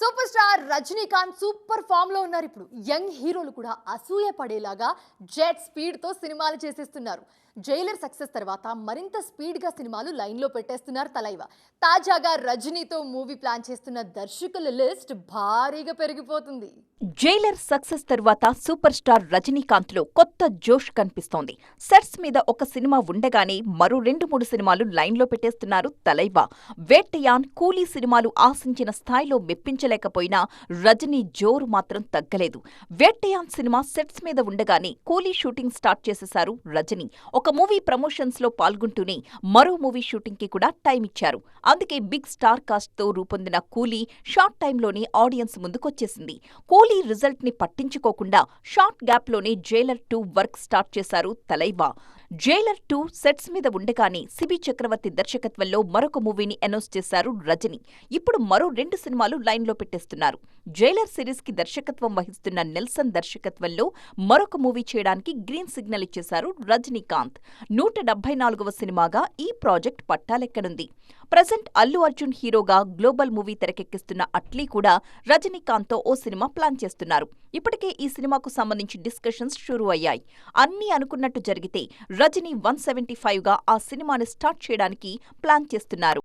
Super star Rajinikanth super form లో ఉన్నారు. ఇప్పుడు యంగ్ హీరోలు కూడా అసూయ పడేలాగా జెట్ స్పీడ్ తో సినిమాలు చేసేస్తున్నారు. జైలర్ సక్సెస్ తర్వాత మరింత స్పీడ్ గా సినిమాలు లైన్ లో పెట్టేస్తున్నారు తలైవా. తాజాగా రజనీతో మూవీ ప్లాన్ చేస్తున్న దర్శకుల లిస్ట్ భారీగా పెరిగిపోతుంది. జైలర్ సక్సెస్ తరువాత సూపర్ స్టార్ రజనీకాంత్ లో కొత్త జోష్ కనిపిస్తోంది. సెట్స్ మీద ఒక సినిమా ఉండగానే మరో 2-3 సినిమాలు లైన్లో పెట్టేస్తున్నారు తలైవా. వేటయాన్, కూలీ సినిమాలు ఆశించిన స్థాయిలో మెప్పించలేకపోయినా రజనీ జోరు మాత్రం తగ్గలేదు. వేటయాన్ సినిమా సెట్స్ మీద ఉండగానే కూలీ షూటింగ్ స్టార్ట్ చేసేశారు రజనీ. ఒక మూవీ ప్రమోషన్స్ లో పాల్గొంటూనే మరో మూవీ షూటింగ్ కి కూడా టైం ఇచ్చారు. అందుకే బిగ్ స్టార్ కాస్ట్ తో రూపొందిన కూలీ షార్ట్ టైంలోనే ఆడియన్స్ ముందుకొచ్చేసింది. కూలీ రిజల్ట్ ని పట్టించుకోకుండా షార్ట్ గ్యాప్ లోనే జైలర్ 2 వర్క్ స్టార్ట్ చేశారు తలైవా. జైలర్ 2 సెట్స్ మీద ఉండగానే సిబి చక్రవర్తి దర్శకత్వంలో మరొక మూవీని అనౌన్స్ చేశారు రజనీ. ఇప్పుడు మరో 2 సినిమాలు లైన్ లో పెట్టేస్తున్నారు. జైలర్ సిరీస్ కి దర్శకత్వం వహిస్తున్న నెల్సన్ దర్శకత్వంలో మరొక మూవీ చేయడానికి గ్రీన్ సిగ్నల్ ఇచ్చేశారు రజనీకాంత్. 174వ సినిమాగా ఈ ప్రాజెక్ట్ పట్టాలెక్కనుంది. ప్రజెంట్ అల్లు అర్జున్ హీరోగా గ్లోబల్ మూవీ తెరకెక్కిస్తున్న అట్లీ కూడా రజనీకాంత్ తో ఓ సినిమా ప్లాన్ చేస్తున్నారు. ఇప్పటికే ఈ సినిమాకు సంబంధించి డిస్కషన్స్ షురూ అయ్యాయి. అన్నీ అనుకున్నట్టు జరిగితే రజనీ 175గా ఆ సినిమాని స్టార్ట్ చేయడానికి ప్లాన్ చేస్తున్నారు.